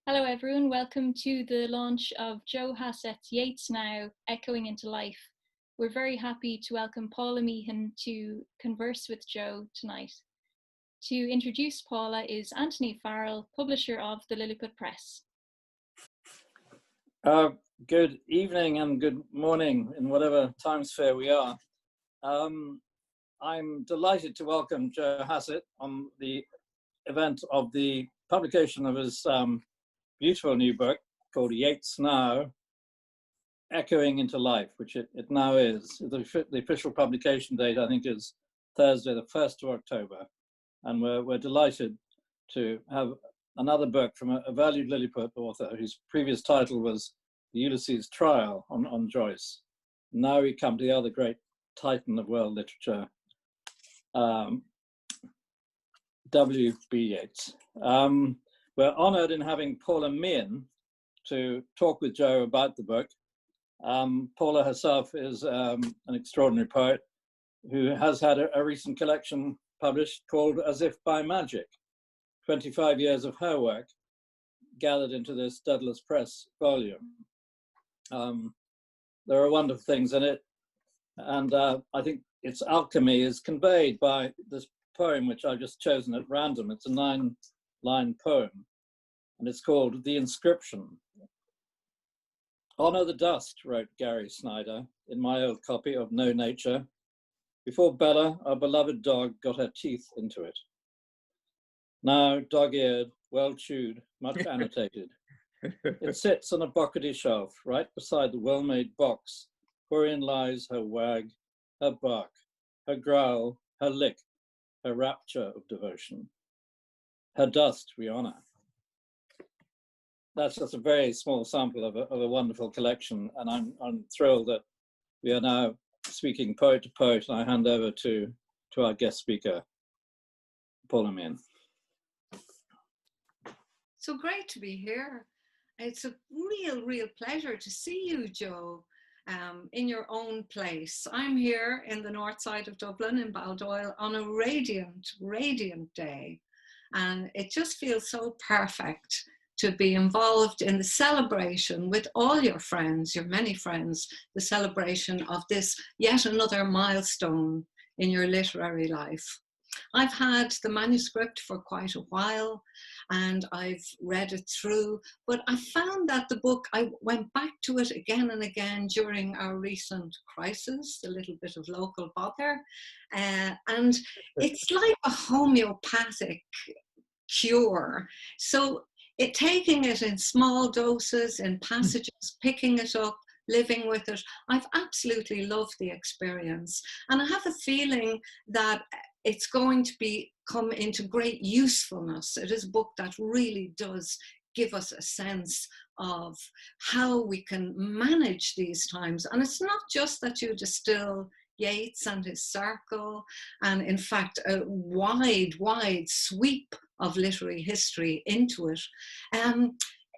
Hello everyone, welcome to the launch of Joe Hassett's Yeats Now, Echoing into Life. We're very happy to welcome Paula Meehan to converse with Joe tonight. To introduce Paula is Anthony Farrell, publisher of the Lilliput Press. Good evening and good morning in whatever time sphere we are. I'm delighted to welcome Joe Hassett on the event of the publication of his beautiful new book called Yeats Now, Echoing into Life, which it now is. The official publication date, I think, is Thursday, the 1st of October. And we're delighted to have another book from a valued Lilliput author whose previous title was The Ulysses Trial on Joyce. Now we come to the other great titan of world literature, W.B. Yeats. We're honored in having Paula Meehan to talk with Joe about the book. Paula herself is an extraordinary poet who has had a recent collection published called As If by Magic, 25 years of her work gathered into this Lilliput Press volume. There are wonderful things in it, and I think its alchemy is conveyed by this poem which I've just chosen at random. It's a 9-line poem, and it's called The Inscription. Honor the dust, wrote Gary Snyder in my old copy of No Nature, before Bella, our beloved dog, got her teeth into it. Now dog-eared, well-chewed, much annotated. It sits on a bockety shelf right beside the well-made box wherein lies her wag, her bark, her growl, her lick, her rapture of devotion. Her dust we honor. That's just a very small sample of a wonderful collection, and I'm thrilled that we are now speaking poet to poet, and I hand over to our guest speaker, Paula Meehan. So great to be here. It's a real pleasure to see you, Joe, in your own place. I'm here in the north side of Dublin in Baldoyle on a radiant day. And it just feels so perfect to be involved in the celebration with all your friends, your many friends, the celebration of this yet another milestone in your literary life. I've had the manuscript for quite a while and I've read it through, but I found that the book, I went back to it again and again during our recent crisis, a little bit of local bother, and it's like a homeopathic cure. So taking it in small doses, in passages, picking it up, living with it, I've absolutely loved the experience. And I have a feeling that it's going to come into great usefulness. It is a book that really does give us a sense of how we can manage these times. And it's not just that you distill Yeats and his circle, and in fact a wide sweep of literary history into it.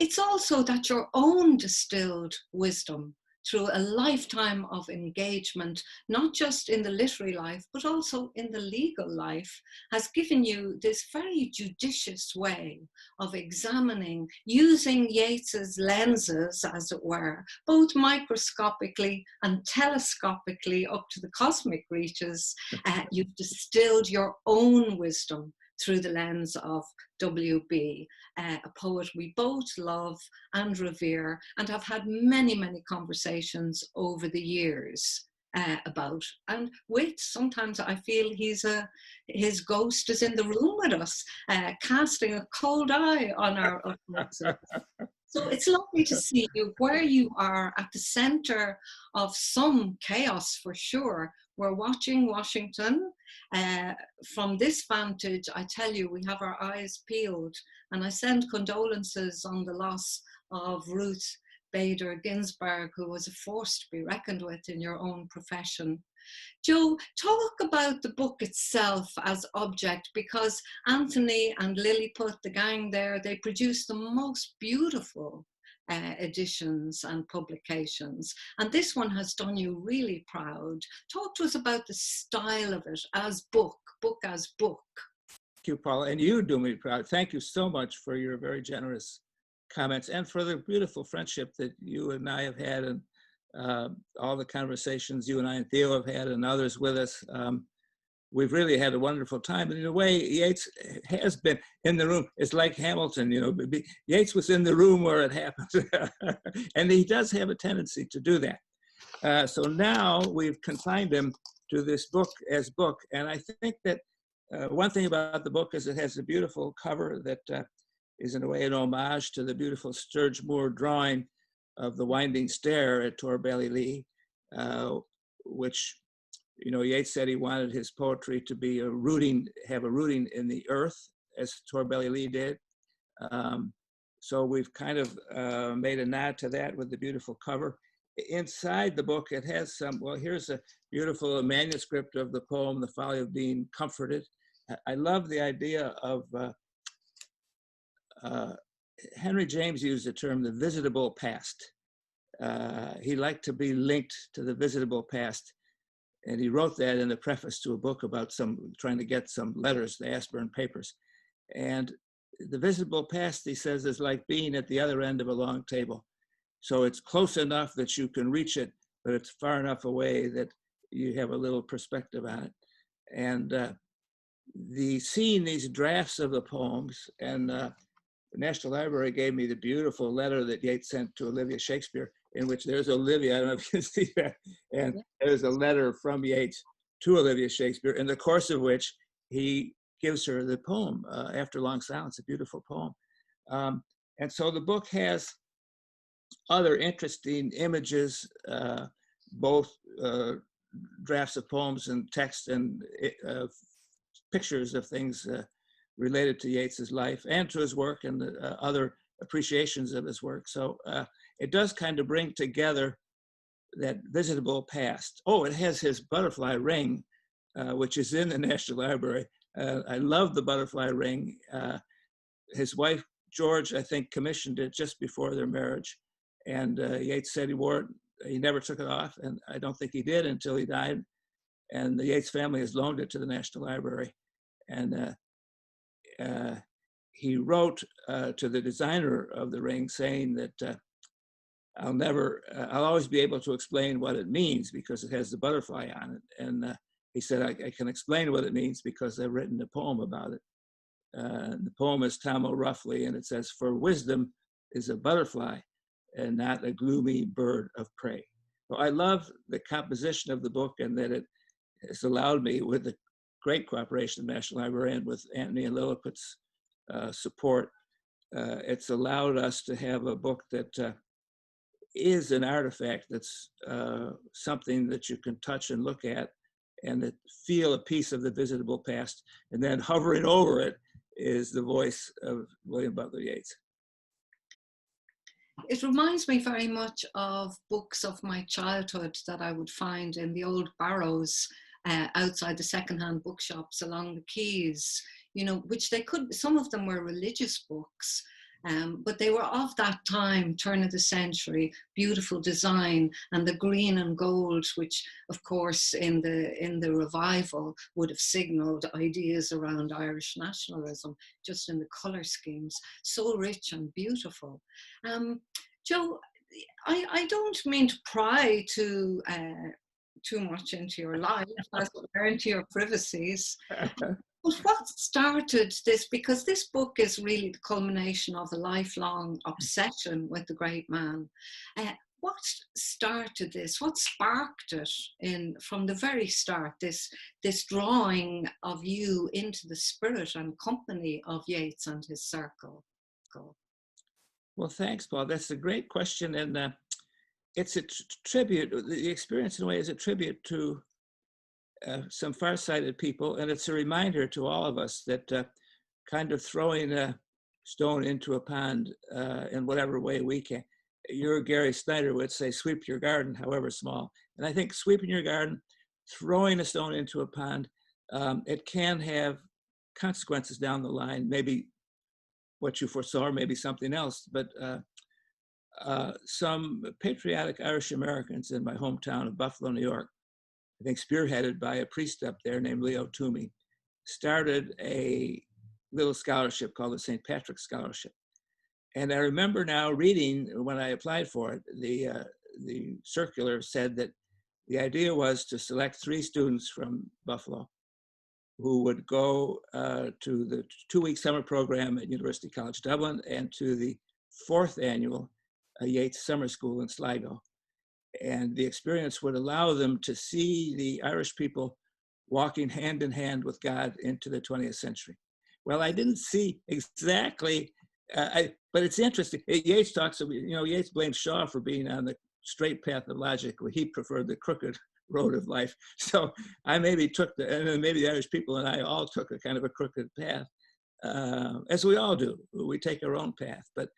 It's also that your own distilled wisdom through a lifetime of engagement, not just in the literary life, but also in the legal life, has given you this very judicious way of examining, using Yeats's lenses, as it were, both microscopically and telescopically up to the cosmic reaches. You've distilled your own wisdom through the lens of W.B., a poet we both love and revere and have had many conversations over the years about and with. Sometimes I feel his ghost is in the room with us, casting a cold eye on our utterances. So it's lovely to see you where you are at the center of some chaos for sure. We're watching Washington. From this vantage, I tell you, we have our eyes peeled. And I send condolences on the loss of Ruth Bader Ginsburg, who was a force to be reckoned with in your own profession. Joe, talk about the book itself as object, because Anthony and Lilliput, the gang there, they produce the most beautiful editions and publications. And this one has done you really proud. Talk to us about the style of it as book as book. Thank you, Paula, and you do me proud. Thank you so much for your very generous comments and for the beautiful friendship that you and I have had, and all the conversations you and I and Theo have had, and others with us. We've really had a wonderful time. And in a way, Yeats has been in the room. It's like Hamilton, you know, Yeats was in the room where it happened. And he does have a tendency to do that. So now we've confined him to this book as book. And I think that one thing about the book is it has a beautiful cover that is in a way an homage to the beautiful Sturge Moore drawing of the winding stair at Torbally Lee, which, you know, Yeats said he wanted his poetry to be have a rooting in the earth, as Torbally Lee did. So we've kind of made a nod to that with the beautiful cover. Inside the book, it has some, well, here's a beautiful manuscript of the poem, The Folly of Being Comforted. I love the idea of, Henry James used the term, the visitable past. He liked to be linked to the visitable past. And he wrote that in the preface to a book about trying to get some letters, the Aspirin Papers. And the visible past, he says, is like being at the other end of a long table. So it's close enough that you can reach it, but it's far enough away that you have a little perspective on it. And seeing these drafts of the poems, and the National Library gave me the beautiful letter that Yeats sent to Olivia Shakespeare, in which there's Olivia, I don't know if you can see that, and there's a letter from Yeats to Olivia Shakespeare, in the course of which he gives her the poem, After Long Silence, a beautiful poem. And so the book has other interesting images, both drafts of poems and text and pictures of things related to Yeats's life and to his work, and other appreciations of his work. So it does kind of bring together that visitable past. Oh, it has his butterfly ring, which is in the National Library. I love the butterfly ring. His wife, George, I think, commissioned it just before their marriage. And Yeats said he wore it, he never took it off, and I don't think he did until he died. And the Yeats family has loaned it to the National Library. And he wrote to the designer of the ring saying that I'll always be able to explain what it means because it has the butterfly on it. And he said, I can explain what it means because I've written a poem about it. The poem is Tom O'Ruffley, and it says, "For wisdom is a butterfly and not a gloomy bird of prey." So I love the composition of the book, and that it has allowed me, with the great cooperation of the National Library and with Anthony and Lilliput's support, it's allowed us to have a book that is an artifact that's something that you can touch and look at and that feel a piece of the visitable past. And then hovering over it is the voice of William Butler Yeats. It reminds me very much of books of my childhood that I would find in the old barrows outside the secondhand bookshops along the quays, you know, which some of them were religious books, but they were of that time, turn of the century, beautiful design, and the green and gold, which of course in the revival would have signaled ideas around Irish nationalism, just in the colour schemes, so rich and beautiful. Joe, I don't mean to pry too much into your life, or into your privacies. But what started this? Because this book is really the culmination of a lifelong obsession with the great man. What started this? What sparked it from the very start, this drawing of you into the spirit and company of Yeats and his circle? Well, thanks, Paul. That's a great question. And it's a tribute, the experience in a way is a tribute to some far-sighted people, and it's a reminder to all of us that kind of throwing a stone into a pond in whatever way we can. Your Gary Snyder would say, sweep your garden, however small. And I think sweeping your garden, throwing a stone into a pond, it can have consequences down the line, maybe what you foresaw, or maybe something else. But some patriotic Irish Americans in my hometown of Buffalo, New York, I think spearheaded by a priest up there named Leo Toomey, started a little scholarship called the St. Patrick's Scholarship. And I remember now reading, when I applied for it, the circular said that the idea was to select 3 students from Buffalo who would go to the 2-week summer program at University College Dublin and to the 4th annual Yeats Summer School in Sligo. And the experience would allow them to see the Irish people walking hand in hand with God into the 20th century. Well, I didn't see exactly, but it's interesting. Yeats talks, Yeats blames Shaw for being on the straight path of logic, where he preferred the crooked road of life. So I maybe took and then maybe the Irish people and I all took a kind of a crooked path, as we all do. We take our own path. But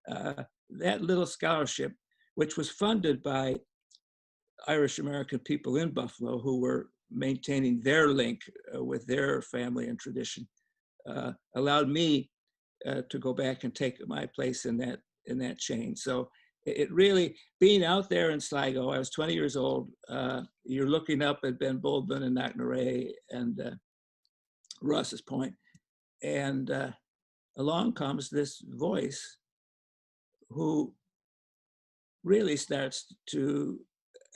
that little scholarship, which was funded by Irish American people in Buffalo who were maintaining their link with their family and tradition, allowed me to go back and take my place in that chain. So it really, being out there in Sligo, I was 20 years old. You're looking up at Ben Bulben and Knocknarea and Ross's Point, and along comes this voice who really starts to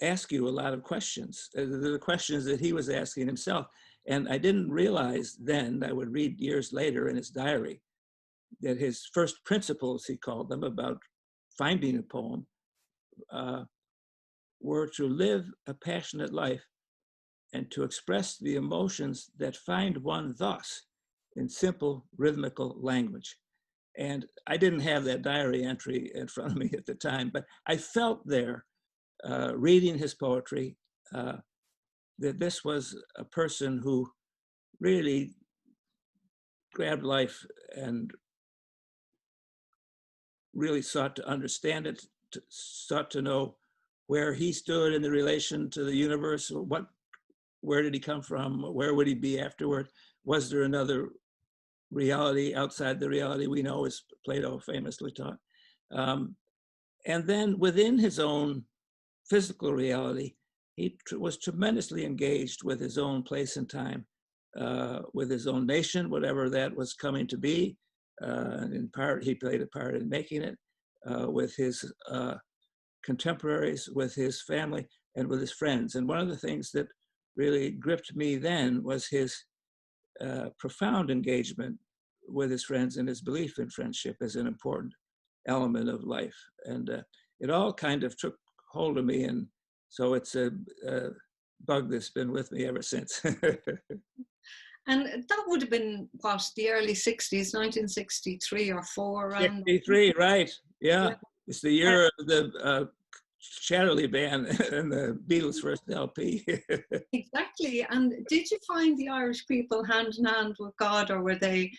ask you a lot of questions, the questions that he was asking himself. And I didn't realize then, I would read years later in his diary, that his first principles, he called them, about finding a poem, were to live a passionate life and to express the emotions that find one thus in simple rhythmical language. And I didn't have that diary entry in front of me at the time, but I felt there, reading his poetry, that this was a person who really grabbed life and really sought to understand it, sought to know where he stood in the relation to the universe. Where did he come from? Where would he be afterward? Was there another reality outside the reality we know, as Plato famously taught? And then within his own physical reality, he was tremendously engaged with his own place and time, with his own nation, whatever that was coming to be. In part, he played a part in making it, with his contemporaries, with his family, and with his friends. And one of the things that really gripped me then was his profound engagement with his friends and his belief in friendship as an important element of life. And it all kind of took hold of me. And so it's a bug that's been with me ever since. And that would have been, what, the early 60s, 1963 or 4? 63, right. Yeah. It's the year of the Chatterley band and the Beatles' first LP. Exactly. And did you find the Irish people hand in hand with God, or were they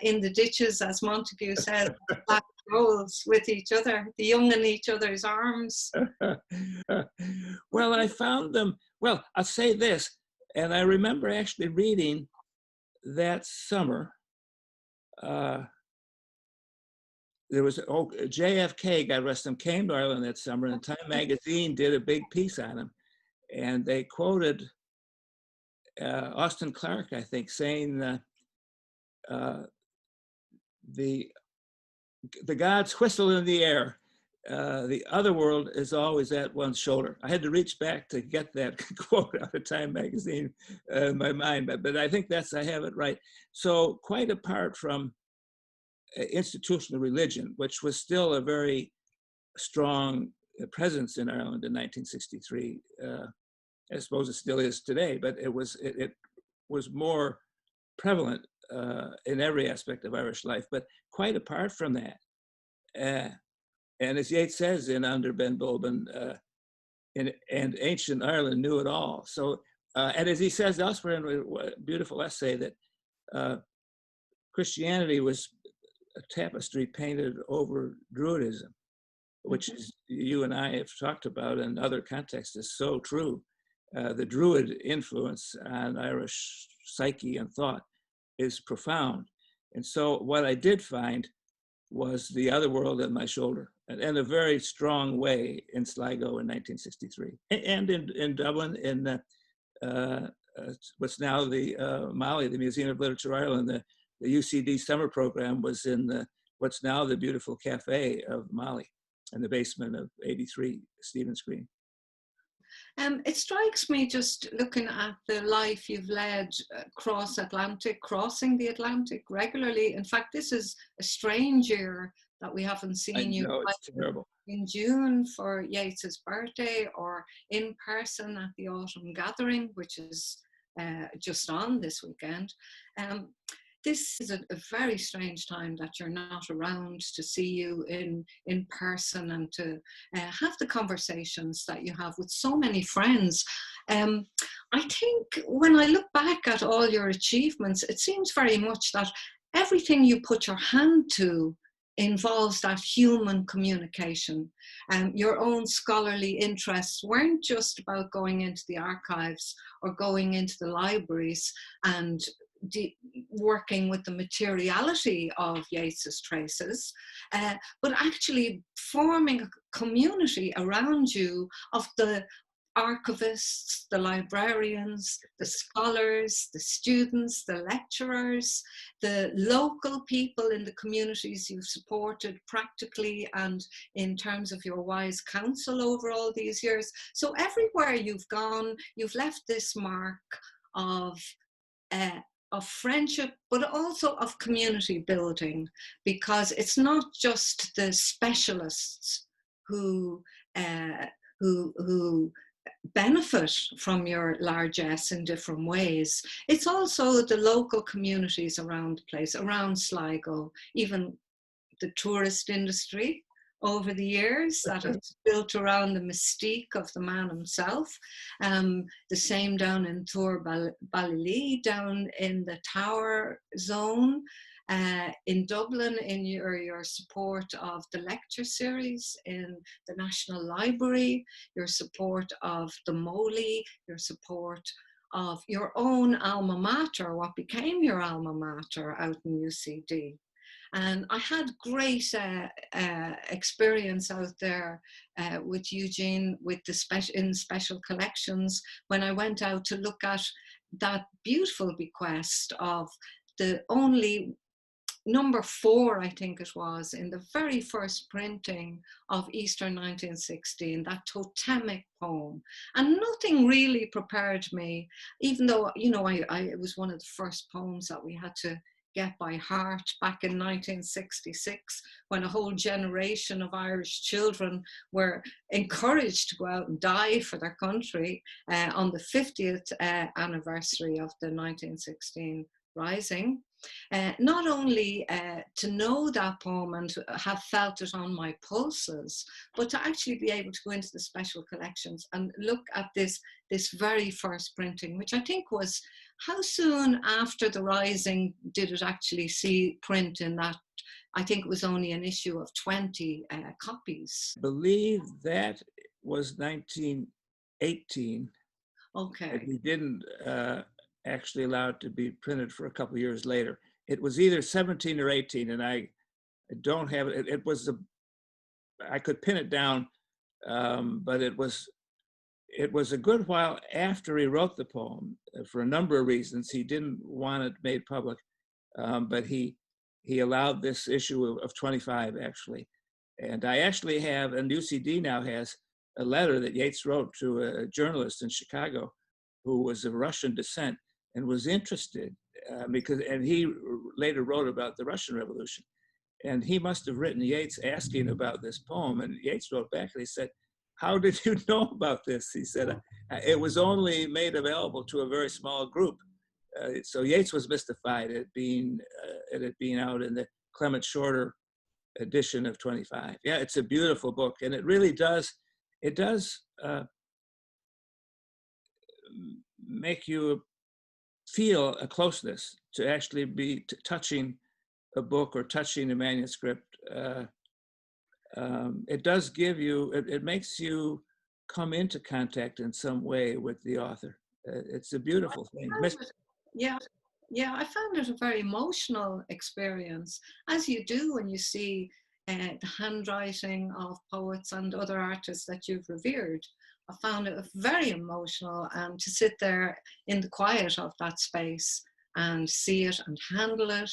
in the ditches, as Montague said, black holes with each other, the young in each other's arms? Well, I found them, well, I'll say this, and I remember actually reading that summer, there was, JFK, God rest him, came to Ireland that summer, and Time magazine did a big piece on him. And they quoted Austin Clarke, I think, saying the gods whistle in the air. The other world is always at one's shoulder. I had to reach back to get that quote out of Time magazine in my mind, but I think I have it right. So quite apart from institutional religion, which was still a very strong presence in Ireland in 1963, I suppose it still is today, but it was more prevalent in every aspect of Irish life. But quite apart from that, and as Yeats says in Under Ben Bulben, and ancient Ireland knew it all. So, and as he says elsewhere in a beautiful essay, that Christianity was a tapestry painted over Druidism, which is, you and I have talked about in other contexts, is so true. The Druid influence on Irish psyche and thought is profound. And so what I did find was the other world at my shoulder, in a very strong way in Sligo in 1963, and in Dublin, in what's now the MALI, the Museum of Literature Ireland. The UCD summer program was what's now the beautiful cafe of Molly in the basement of 83 Stevens Green. It strikes me just looking at the life you've led crossing the Atlantic regularly. In fact, this is a strange year that we haven't seen you. I know, it's terrible. In June for Yeats's birthday, or in person at the autumn gathering, which is just on this weekend. This is a very strange time that you're not around to see you in person and to have the conversations that you have with so many friends. I think when I look back at all your achievements, it seems very much that everything you put your hand to involves that human communication. Your own scholarly interests weren't just about going into the archives or going into the libraries and working with the materiality of Yeats's traces, but actually forming a community around you of the archivists, the librarians, the scholars, the students, the lecturers, the local people in the communities you've supported practically and in terms of your wise counsel over all these years. So everywhere you've gone, you've left this mark of friendship, but also of community building, because it's not just the specialists who benefit from your largesse in different ways. It's also the local communities around the place, around Sligo, even the tourist industry over the years that it's built around the mystique of the man himself. The same down in Tour Ballylee, down in the Tower zone. In Dublin, in your support of the lecture series in the National Library, your support of the Moley, your support of your own alma mater, what became your alma mater out in UCD. And I had great experience out there with Eugene with in special collections when I went out to look at that beautiful bequest of the only number 4, I think it was, in the very first printing of Easter 1916, that totemic poem. And nothing really prepared me, even though, you know, it was one of the first poems that we had to get by heart back in 1966, when a whole generation of Irish children were encouraged to go out and die for their country on the 50th anniversary of the 1916 Rising. Not only to know that poem and to have felt it on my pulses, but to actually be able to go into the special collections and look at this very first printing, which I think was, how soon after the Rising did it actually see print in that? I think it was only an issue of 20 copies. I believe that was 1918. Okay. We didn't actually allow it to be printed for a couple of years later. It was either 17 or 18, and I don't have it. It was I could pin it down, but it was a good while after he wrote the poem. For a number of reasons, he didn't want it made public, but he allowed this issue of 25 actually. And I actually have, and UCD now has a letter that Yeats wrote to a journalist in Chicago who was of Russian descent and was interested and he later wrote about the Russian Revolution. And he must have written Yeats asking about this poem. And Yeats wrote back and he said, "How did you know about this?" He said, "It was only made available to a very small group." So Yeats was mystified at it being out in the Clement Shorter edition of 25. Yeah, it's a beautiful book. And it really does, make you feel a closeness to actually be touching a book or touching a manuscript. It does give you, it makes you come into contact in some way with the author. It's a beautiful thing. Yeah, I found it a very emotional experience, as you do when you see the handwriting of poets and other artists that you've revered. I found it very emotional, and to sit there in the quiet of that space and see it and handle it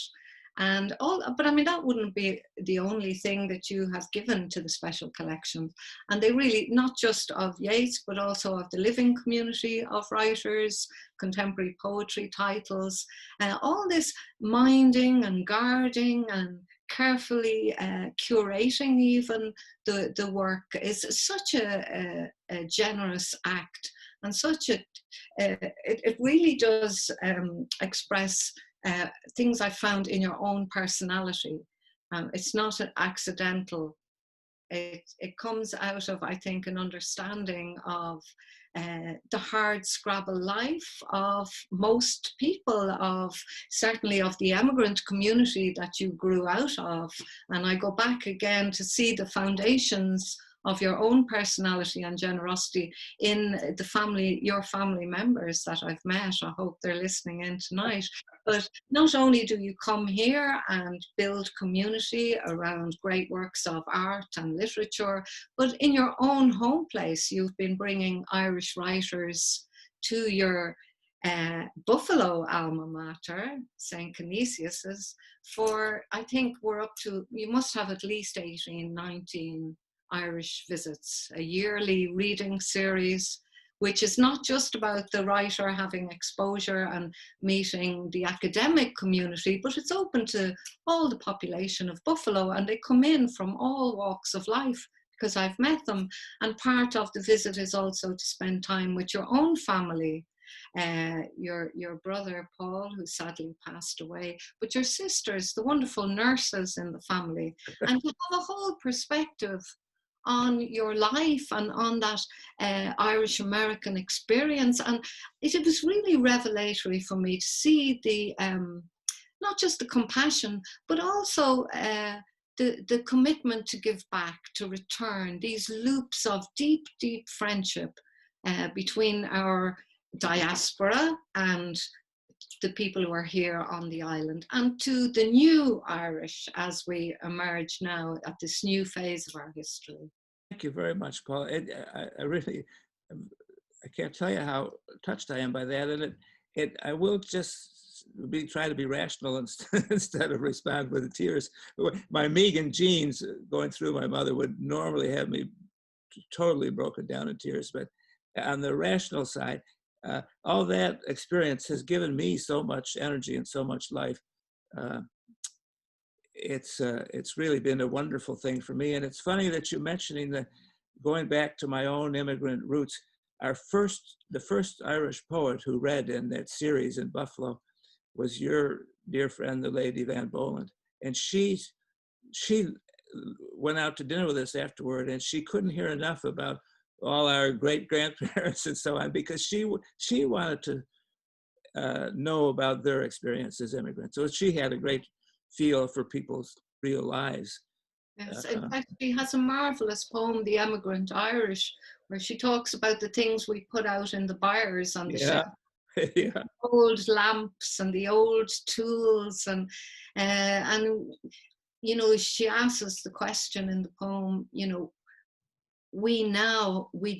And all, but I mean, that wouldn't be the only thing that you have given to the special collection. And they really, not just of Yeats, but also of the living community of writers, contemporary poetry titles, all this minding and guarding and carefully curating even the work is such a generous act, and such a, it really does express things I found in your own personality. It's not an accidental. It comes out of, I think, an understanding of the hard scrabble life of most people, of certainly of the immigrant community that you grew out of. And I go back again to see the foundations of your own personality and generosity in the family, your family members that I've met. I hope they're listening in tonight. But not only do you come here and build community around great works of art and literature, but in your own home place, you've been bringing Irish writers to your Buffalo alma mater, St. Canisius's, for, I think we're up to, you must have at least 18, 19 Irish visits, a yearly reading series, which is not just about the writer having exposure and meeting the academic community, but it's open to all the population of Buffalo, and they come in from all walks of life because I've met them. And part of the visit is also to spend time with your own family, your brother Paul, who sadly passed away, but your sisters, the wonderful nurses in the family, and to have a whole perspective on your life and on that Irish-American experience. And it was really revelatory for me to see the, not just the compassion, but also the commitment to give back, to return, these loops of deep, deep friendship between our diaspora and the people who are here on the island, and to the new Irish as we emerge now at this new phase of our history. Thank you very much, Paul. I really, I can't tell you how touched I am by that. And I will just try to be rational instead of respond with the tears. My Megan genes going through my mother would normally have me totally broken down in tears. But on the rational side, all that experience has given me so much energy and so much life. It's really been a wonderful thing for me. And it's funny that you're mentioning that, going back to my own immigrant roots, the first Irish poet who read in that series in Buffalo was your dear friend, the Lady Van Boland. And she went out to dinner with us afterward, and she couldn't hear enough about all our great grandparents and so on, because she wanted to know about their experience as immigrants. So she had a great feel for people's real lives. Yes, in fact, she has a marvelous poem, The Emigrant Irish, where she talks about the things we put out in the byres on the shelf. Yeah. Old lamps and the old tools, and you know, she asks the question in the poem, you know, we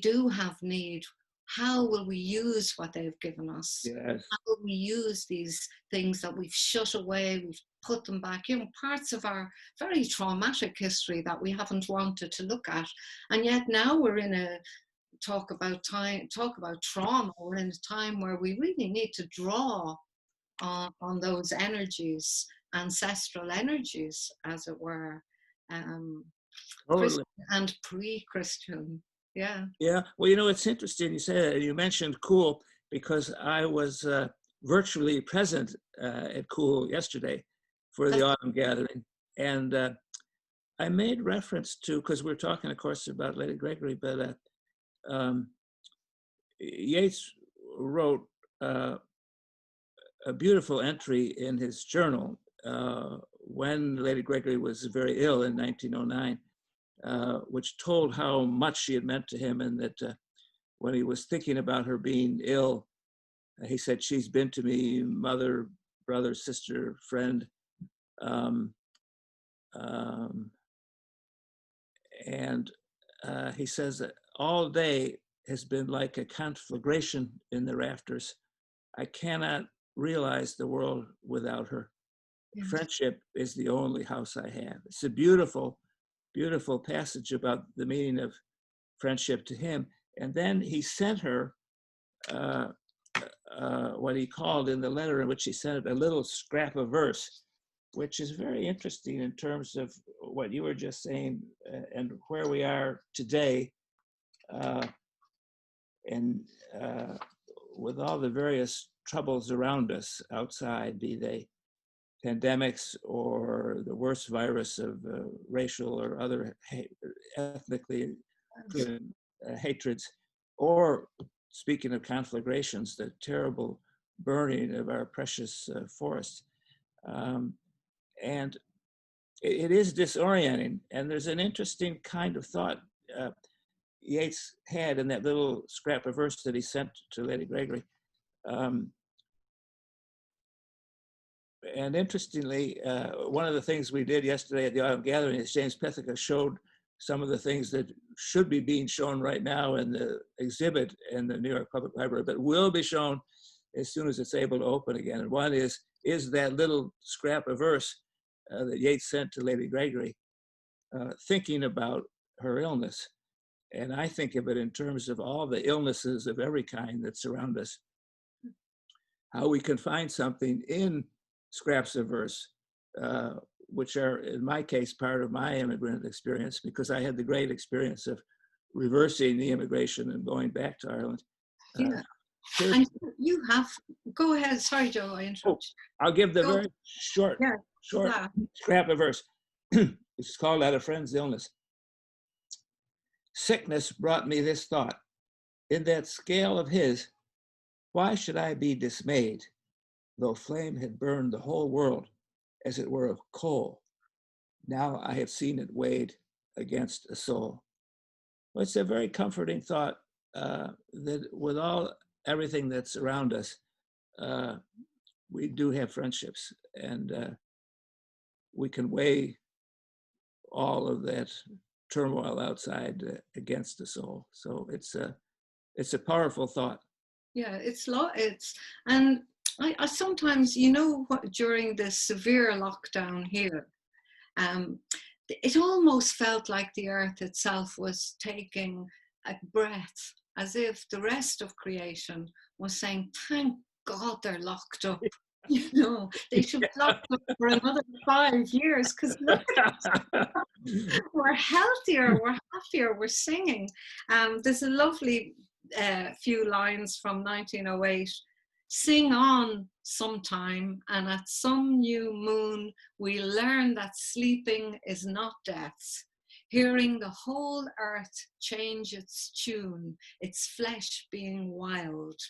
do have need. How will we use what they've given us? Yes. How will we use these things that we've shut away, we've put them back, you know, parts of our very traumatic history that we haven't wanted to look at. And yet now we're in a talk about trauma. We're in a time where we really need to draw on those energies, ancestral energies, as it were. Totally. Christian and pre-Christian. Yeah. Yeah. Well, you know, it's interesting you say that. You mentioned Cool, because I was virtually present at Cool yesterday for the autumn gathering. And I made reference to, because we're talking, of course, about Lady Gregory, but Yeats wrote a beautiful entry in his journal when Lady Gregory was very ill in 1909. Which told how much she had meant to him, and that when he was thinking about her being ill, he said, "She's been to me mother, brother, sister, friend." And he says that all day has been like a conflagration in the rafters. I cannot realize the world without her. Yes. Friendship is the only house I have. It's a beautiful, beautiful passage about the meaning of friendship to him. And then he sent her what he called in the letter in which he sent it, a little scrap of verse, which is very interesting in terms of what you were just saying and where we are today. And with all the various troubles around us outside, be they pandemics or the worst virus of racial or other ethnically driven hatreds, or speaking of conflagrations, the terrible burning of our precious forests. And it is disorienting. And there's an interesting kind of thought Yeats had in that little scrap of verse that he sent to Lady Gregory. And interestingly, one of the things we did yesterday at the autumn gathering is James Pethica showed some of the things that should be being shown right now in the exhibit in the New York Public Library, but will be shown as soon as it's able to open again. And one is that little scrap of verse that Yeats sent to Lady Gregory, thinking about her illness. And I think of it in terms of all the illnesses of every kind that surround us, how we can find something in scraps of verse, which are, in my case, part of my immigrant experience, because I had the great experience of reversing the immigration and going back to Ireland. Yeah. And you have, go ahead. Sorry, Joe, I interrupted. I'll give the very short scrap of verse. It's called At a Friend's Illness. Sickness brought me this thought. In that scale of his, why should I be dismayed, though flame had burned the whole world, as it were of coal? Now I have seen it weighed against a soul. Well, it's a very comforting thought that with everything that's around us, we do have friendships, and we can weigh all of that turmoil outside against the soul. So it's a powerful thought. Yeah, and I sometimes, what, during the severe lockdown here, it almost felt like the earth itself was taking a breath, as if the rest of creation was saying, thank God they're locked up. They should be locked up for another 5 years, because we're healthier, we're happier, we're singing. There's a lovely few lines from 1908. Sing on sometime, and at some new moon we learn that sleeping is not death. Hearing the whole earth change its tune, its flesh being wild.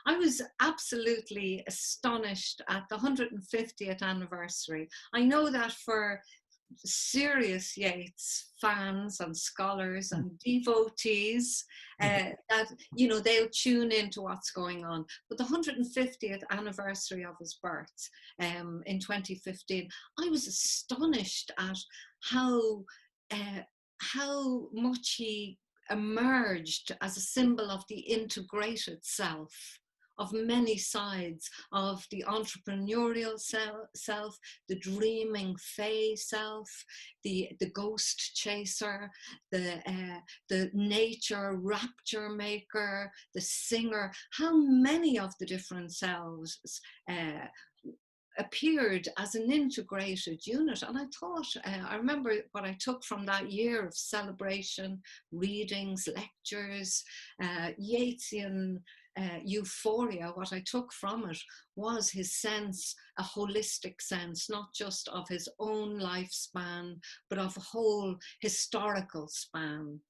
I was absolutely astonished at the 150th anniversary. I know that for serious Yeats fans and scholars and devotees, that they'll tune into what's going on. But the 150th anniversary of his birth in 2015, I was astonished at how much he emerged as a symbol of the integrated self, of many sides, of the entrepreneurial self, the dreaming fae self, the ghost chaser, the nature rapture maker, the singer. How many of the different selves appeared as an integrated unit. And I thought, I remember what I took from that year of celebration, readings, lectures, Yeatsian euphoria. What I took from it was his sense, a holistic sense, not just of his own lifespan, but of a whole historical span.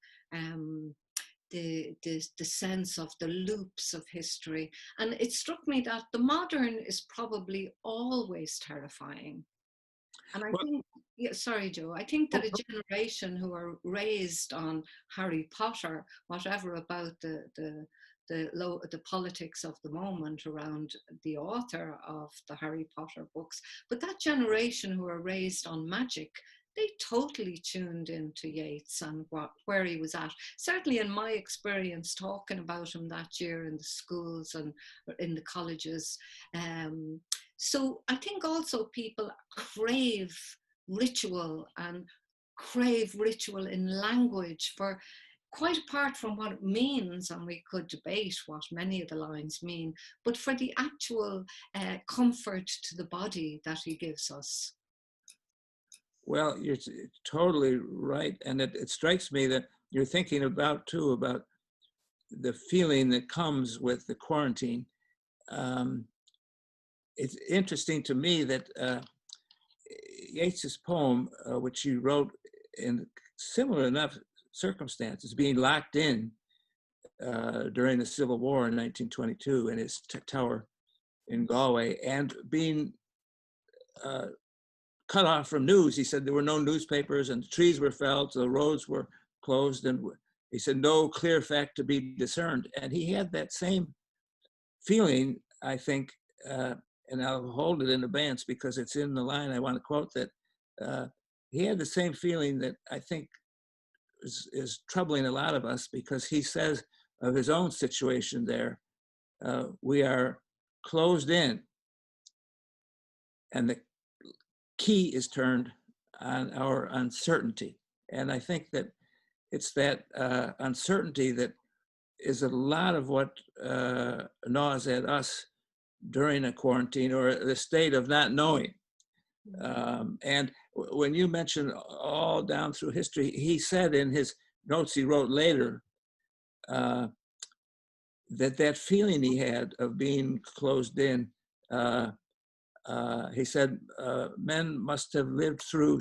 The sense of the loops of history. And it struck me that the modern is probably always terrifying. And I think, sorry, Joe, I think that a generation who are raised on Harry Potter, whatever about the politics of the moment around the author of the Harry Potter books, but that generation who are raised on magic, they totally tuned into Yeats and where he was at. Certainly in my experience talking about him that year in the schools and in the colleges, So I think also people crave ritual and crave ritual in language for quite apart from what it means, and we could debate what many of the lines mean, but for the actual comfort to the body that he gives us. Well, you're totally right. And it strikes me that you're thinking about, too, about the feeling that comes with the quarantine. It's interesting to me that Yeats's poem, which he wrote in similar enough circumstances, being locked in during the Civil War in 1922 in his tower in Galway, and being cut off from news. He said there were no newspapers and the trees were felled, so the roads were closed, and he said no clear fact to be discerned. And he had that same feeling, I think, and I'll hold it in abeyance because it's in the line I want to quote, that he had the same feeling that I think is troubling a lot of us, because he says of his own situation there, we are closed in and the key is turned on our uncertainty. And I think that it's that uncertainty that is a lot of what gnaws at us during a quarantine, or the state of not knowing. And when you mention all down through history, he said in his notes he wrote later that feeling he had of being closed in, he said, men must have lived through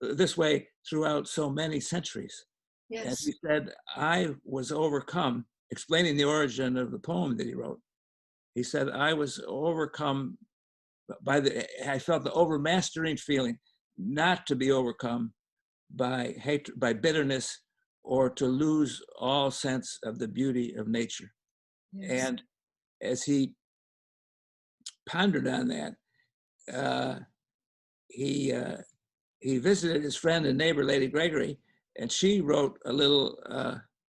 this way throughout so many centuries. Yes. And he said, I was overcome, explaining the origin of the poem that he wrote. He said, I was overcome I felt the overmastering feeling not to be overcome by hatred, by bitterness, or to lose all sense of the beauty of nature. Yes. And as he pondered on that, he visited his friend and neighbor, Lady Gregory, and she wrote a little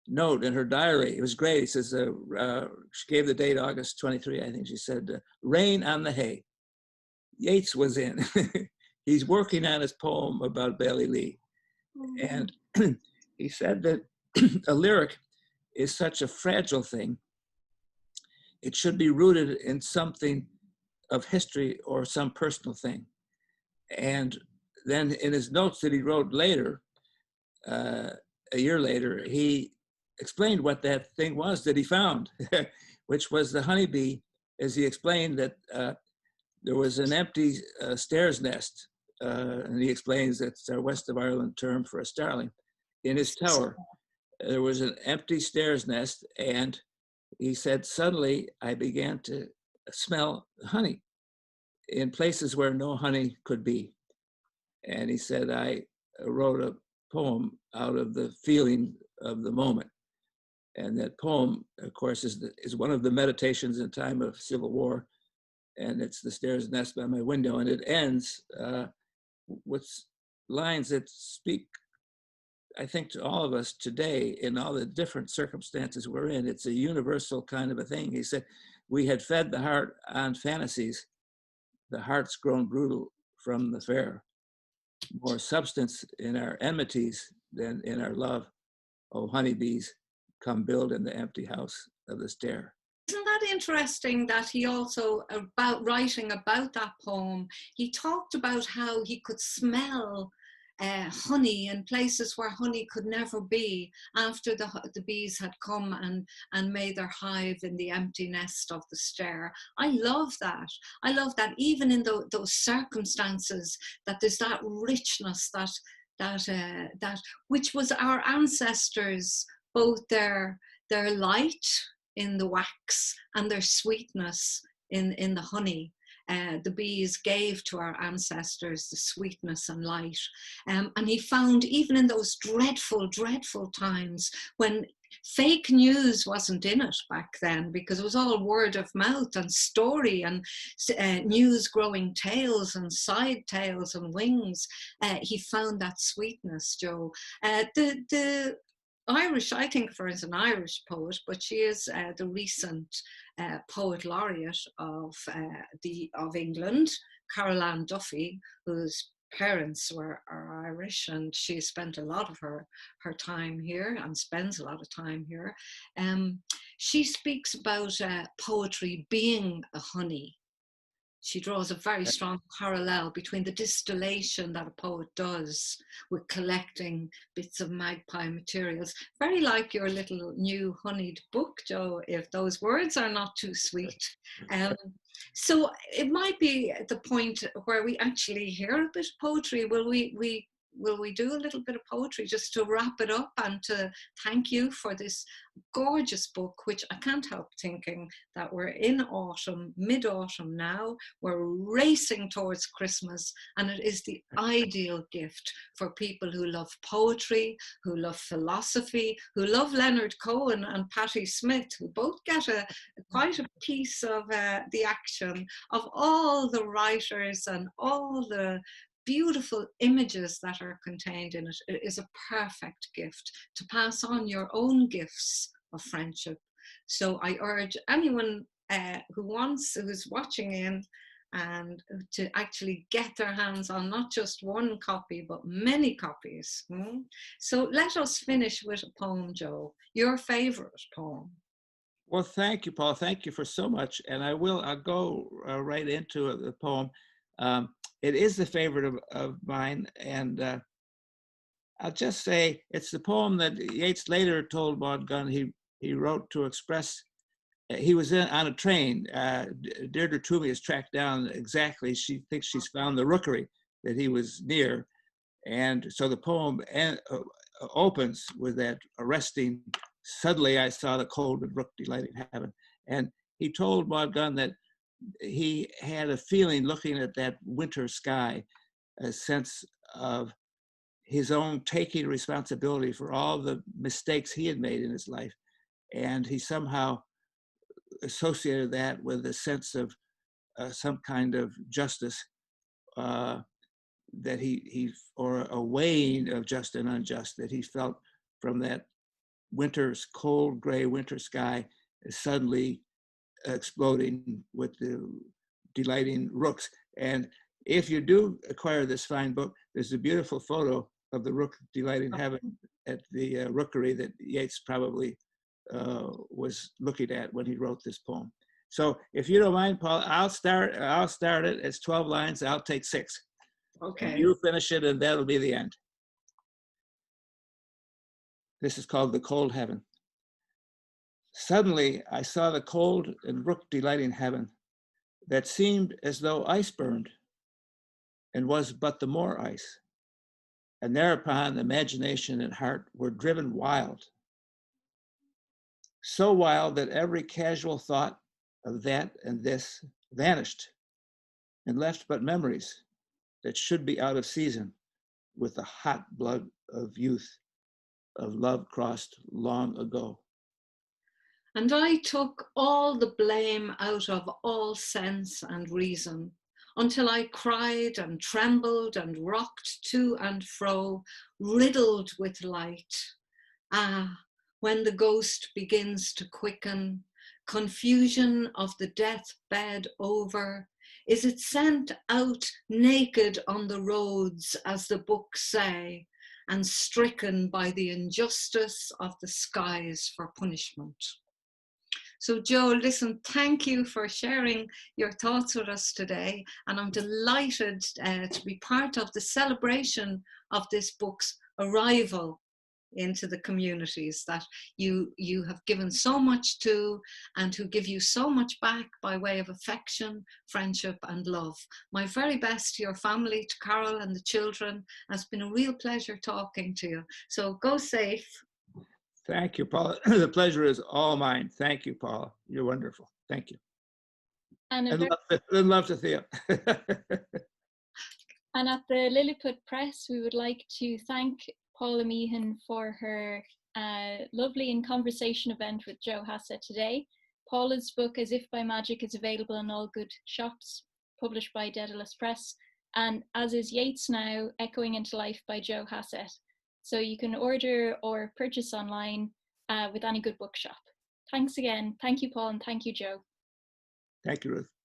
note in her diary. It was great. He says, she gave the date August 23, I think. She said, rain on the hay. Yeats was in. He's working on his poem about Ballylee. And he said that a lyric is such a fragile thing. It should be rooted in something of history or some personal thing. And then in his notes that he wrote later, a year later, he explained what that thing was that he found, which was the honeybee, as he explained that there was an empty stairs nest, and he explains that's our West of Ireland term for a starling, in his tower. There was an empty stairs nest, and he said, suddenly I began to smell honey in places where no honey could be. And he said, I wrote a poem out of the feeling of the moment. And that poem, of course, is one of the meditations in time of civil war. And it's the stairs nest by my window. And it ends with lines that speak, I think, to all of us today in all the different circumstances we're in. It's a universal kind of a thing. He said, we had fed the heart on fantasies, the heart's grown brutal from the fair. More substance in our enmities than in our love. Oh, honeybees, come build in the empty house of the stair. Isn't that interesting that he also, about writing about that poem, he talked about how he could smell honey in places where honey could never be after the bees had come and made their hive in the empty nest of the stair. I love that. I love that even in those circumstances, that there's that richness that which was our ancestors, both their light in the wax and their sweetness in the honey. The bees gave to our ancestors the sweetness and light. And he found even in those dreadful, dreadful times when fake news wasn't in it back then, because it was all word of mouth and story and news growing tails and side tails and wings, he found that sweetness, Joe. The Irish, I think of her as an Irish poet, but she is the recent poet laureate of England, Carol Ann Duffy, whose parents are Irish, and she spent a lot of her time here and spends a lot of time here. She speaks about poetry being a honey. She draws a very strong parallel between the distillation that a poet does with collecting bits of magpie materials, very like your little new honeyed book, Joe, if those words are not too sweet. So it might be the point where we actually hear a bit of poetry. Will we do a little bit of poetry just to wrap it up and to thank you for this gorgeous book, which I can't help thinking that we're in autumn, mid-autumn now, we're racing towards Christmas, and it is the ideal gift for people who love poetry, who love philosophy, who love Leonard Cohen and Patti Smith, who both get quite a piece of the action of all the writers and all the beautiful images that are contained in it. It is a perfect gift to pass on your own gifts of friendship. So I urge anyone who's watching in and to actually get their hands on not just one copy, but many copies. So let us finish with a poem, Joe, your favorite poem. Well, thank you, Paul. Thank you for so much. And I'll go right into the poem. It is the favorite of mine, and I'll just say it's the poem that Yeats later told Maud Gunn he wrote to express. He was on a train. Deirdre Toomey has tracked down exactly. She thinks she's found the rookery that he was near, and so the poem opens with that arresting. Suddenly, I saw the cold and rook delighting heaven, and he told Maud Gunn that he had a feeling looking at that winter sky, a sense of his own taking responsibility for all the mistakes he had made in his life. And he somehow associated that with a sense of some kind of justice that or a weighing of just and unjust that he felt from that winter's cold gray winter sky suddenly exploding with the delighting rooks. And if you do acquire this fine book, there's a beautiful photo of the rook delighting heaven at the rookery that Yeats probably was looking at when he wrote this poem. So if you don't mind, Paul, I'll start it. It's 12 lines. I'll take 6. Okay. And you finish it, and that'll be the end. This is called The Cold Heaven. Suddenly, I saw the cold and rook delighting heaven that seemed as though ice burned and was but the more ice. And thereupon imagination and heart were driven wild. So wild that every casual thought of that and this vanished and left but memories that should be out of season with the hot blood of youth, of love crossed long ago. And I took all the blame out of all sense and reason, until I cried and trembled and rocked to and fro, riddled with light. Ah, when the ghost begins to quicken, confusion of the deathbed over, is it sent out naked on the roads, as the books say, and stricken by the injustice of the skies for punishment? So Joe, listen, thank you for sharing your thoughts with us today. And I'm delighted to be part of the celebration of this book's arrival into the communities that you have given so much to, and who give you so much back by way of affection, friendship and love. My very best to your family, to Carol and the children. It's been a real pleasure talking to you. So go safe. Thank you, Paula. The pleasure is all mine. Thank you, Paula. You're wonderful. Thank you. And love to see you. And at the Lilliput Press, we would like to thank Paula Meehan for her lovely In Conversation event with Joe Hassett today. Paula's book, As If by Magic, is available in all good shops, published by Daedalus Press, and as is Yeats Now, Echoing into Life by Joe Hassett. So you can order or purchase online with any good bookshop. Thanks again. Thank you, Paul, and thank you, Joe. Thank you, Ruth.